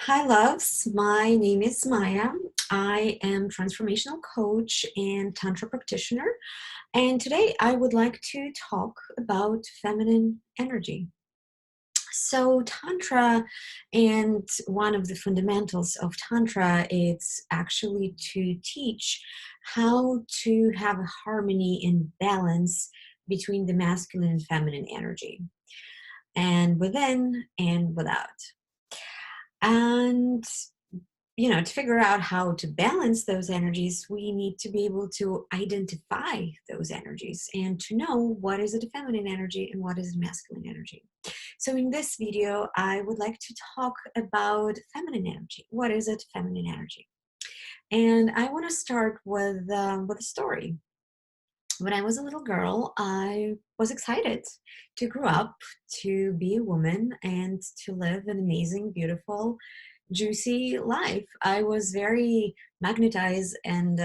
Hi, loves. My name is Maya. I am transformational coach and tantra practitioner. And today I would like to talk about feminine energy. So, tantra, and one of the fundamentals of tantra, it's actually to teach how to have a harmony and balance between the masculine and feminine energy, and within and without. And to figure out how to balance those energies, we need to be able to identify those energies and to know what is a feminine energy and what is a masculine energy. So in this video, I would like to talk about feminine energy. What is it, feminine energy? And I want to start with a story. When I was a little girl, I was excited to grow up, to be a woman, and to live an amazing, beautiful, juicy life. I was very magnetized and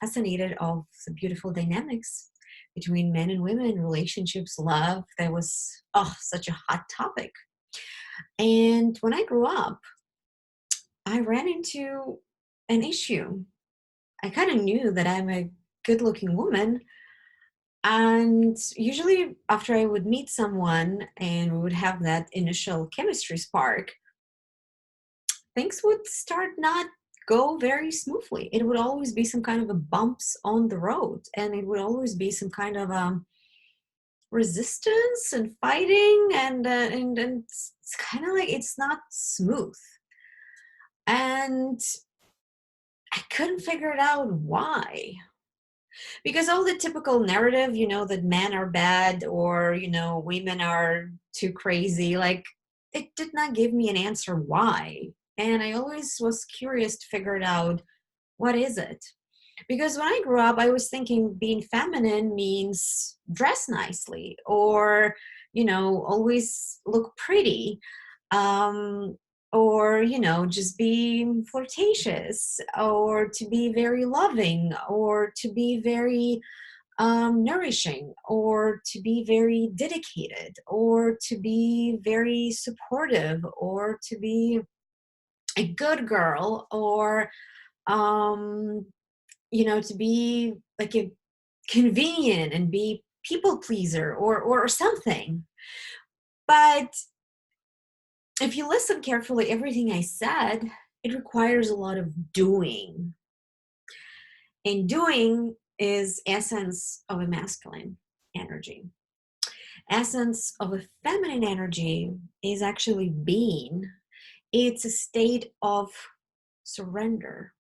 fascinated of the beautiful dynamics between men and women, relationships, love. That was such a hot topic. And when I grew up, I ran into an issue. I kind of knew that I'm a good-looking woman, and usually after I would meet someone and we would have that initial chemistry spark, things would start not go very smoothly. It would always be some kind of a bumps on the road, and it would always be some kind of resistance and fighting, and it's kind of like it's not smooth. And I couldn't figure it out why. Because all the typical narrative, that men are bad or, women are too crazy, like it did not give me an answer why. And I always was curious to figure it out. What is it? Because when I grew up, I was thinking being feminine means dress nicely or, always look pretty. Or, just be flirtatious or to be very loving or to be very nourishing or to be very dedicated or to be very supportive or to be a good girl or um to be like a convenient and be people pleaser or something. But if you listen carefully, everything I said, it requires a lot of doing. And doing is essence of a masculine energy. Essence of a feminine energy is actually being. It's a state of surrender.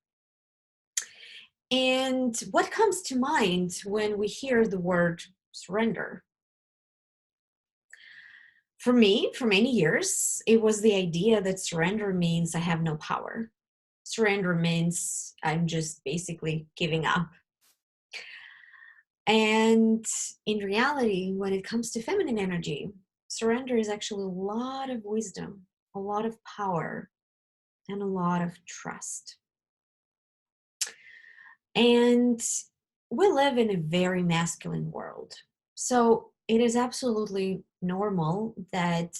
And what comes to mind when we hear the word surrender? For me, for many years, it was the idea that surrender means I have no power. Surrender means I'm just basically giving up. And in reality, when it comes to feminine energy, surrender is actually a lot of wisdom, a lot of power, and a lot of trust. And we live in a very masculine world. So it is absolutely normal that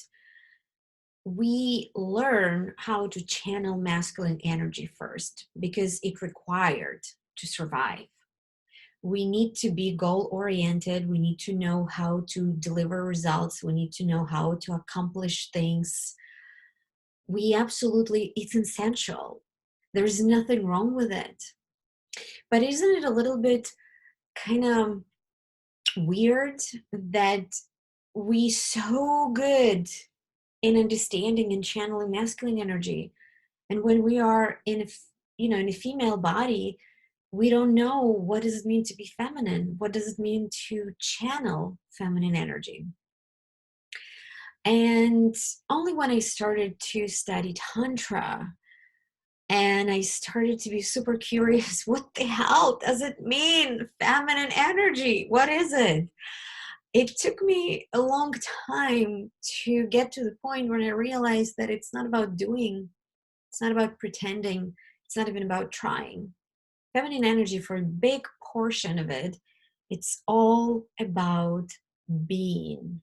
we learn how to channel masculine energy first because it required to survive. We need to be goal oriented. We need to know how to deliver results. We need to know how to accomplish things. It's essential. There's nothing wrong with it. But isn't it a little bit kind of weird that we so good in understanding and channeling masculine energy, and when we are in a female body, we don't know what does it mean to be feminine, what does it mean to channel feminine energy. And only when I started to study tantra and I started to be super curious, what the hell does it mean, feminine energy? What is it? It took me a long time to get to the point when I realized that it's not about doing, it's not about pretending, it's not even about trying. Feminine energy, for a big portion of it, it's all about being.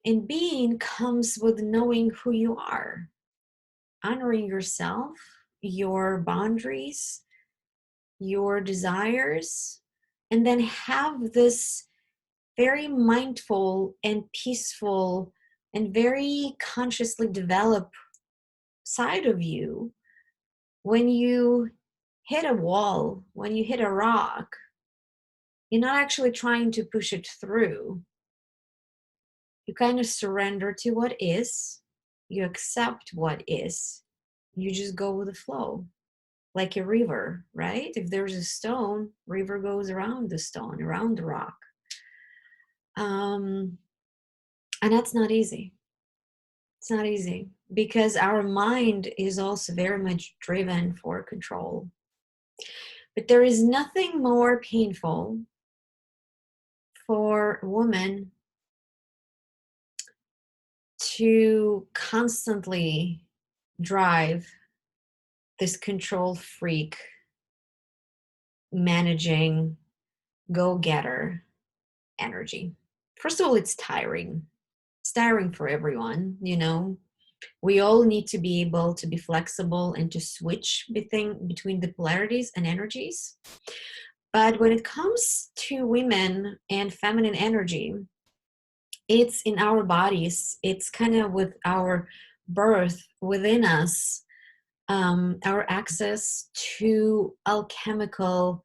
And being comes with knowing who you are. honoring yourself, your boundaries, your desires, and then have this very mindful and peaceful and very consciously developed side of you. When you hit a wall, when you hit a rock, you're not actually trying to push it through. You kind of surrender to what is, you accept what is, you just go with the flow, like a river, right? If there's a stone, river goes around the stone, around the rock. Um, and that's not easy. It's not easy because our mind is also very much driven for control. But there is nothing more painful for a woman to constantly drive this control freak, managing, go getter energy. First of all, it's tiring. It's tiring for everyone, you know. We all need to be able to be flexible and to switch between the polarities and energies. But when it comes to women and feminine energy, it's in our bodies, it's kind of with our birth within us, our access to alchemical,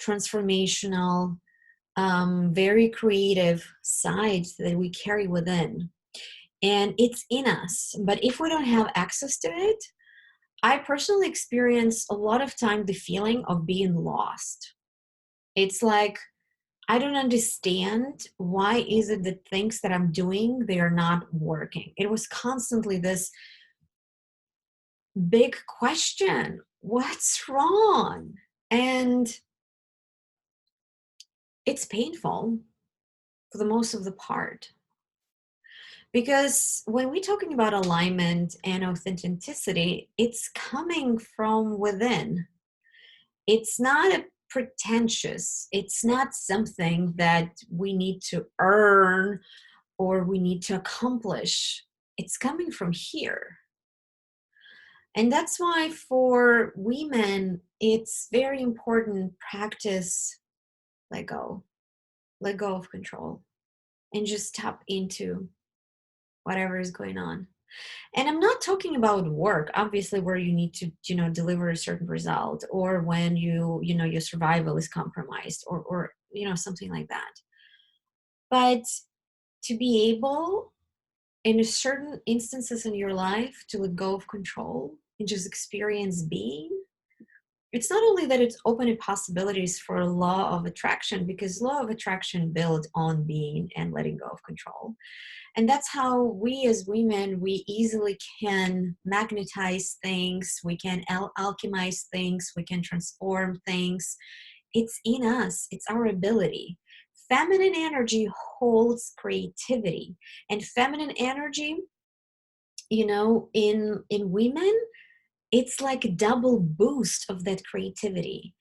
transformational, very creative sides that we carry within. And it's in us. But if we don't have access to it, I personally experience a lot of time the feeling of being lost. It's like, I don't understand why is it that things that I'm doing, they are not working. It was constantly this big question, what's wrong? And it's painful for the most of the part. Because when we're talking about alignment and authenticity, it's coming from within. It's not a pretentious, it's not something that we need to earn or we need to accomplish. It's coming from here. And that's why for women, it's very important practice let go of control, and just tap into whatever is going on. And I'm not talking about work, obviously, where you need to, deliver a certain result, or when your survival is compromised, or something like that. But to be able, in a certain instances in your life, to let go of control and just experience being, it's not only that it's opening possibilities for law of attraction, because law of attraction builds on being and letting go of control. And that's how we as women, we easily can magnetize things, we can alchemize things, we can transform things. It's in us, it's our ability. Feminine energy holds creativity, and feminine energy, in women, it's like a double boost of that creativity.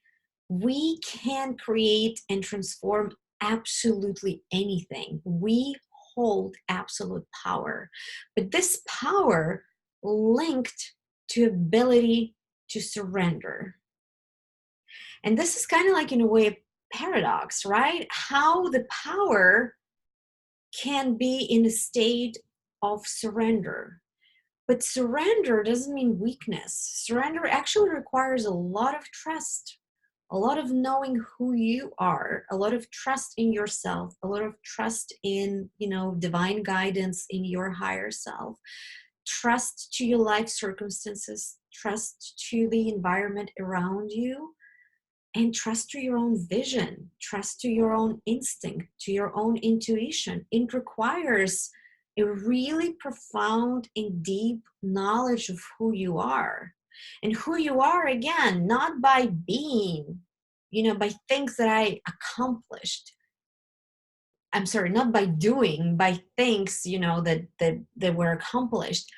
We can create and transform absolutely anything. We hold absolute power. But this power linked to ability to surrender. And this is kind of like, in a way, a paradox, right? How the power can be in a state of surrender. But surrender doesn't mean weakness. Surrender actually requires a lot of trust, a lot of knowing who you are, a lot of trust in yourself, a lot of trust in, divine guidance in your higher self, trust to your life circumstances, trust to the environment around you, and trust to your own vision, trust to your own instinct, to your own intuition. It requires a really profound and deep knowledge of who you are. And who you are, again, not by being, by things that I accomplished. I'm sorry, not by doing, by things, that were accomplished,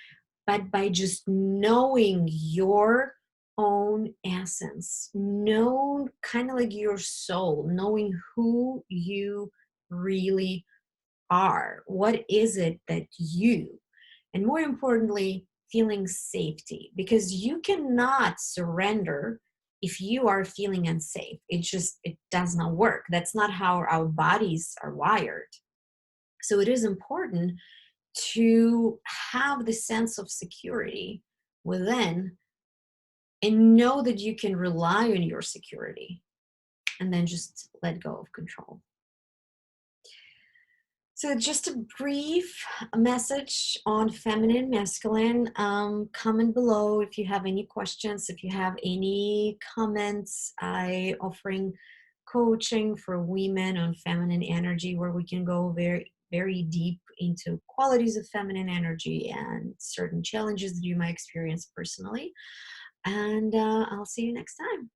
but by just knowing your own essence, know kind of like your soul, knowing who you really are. What is it that you, and more importantly, feeling safety, because you cannot surrender if you are feeling unsafe. It does not work. That's not how our bodies are wired. So it is important to have the sense of security within and know that you can rely on your security, and then just let go of control. So, just a brief message on feminine, masculine. Comment below if you have any questions, if you have any comments. I offering coaching for women on feminine energy, where we can go very, very deep into qualities of feminine energy and certain challenges that you might experience personally. And I'll see you next time.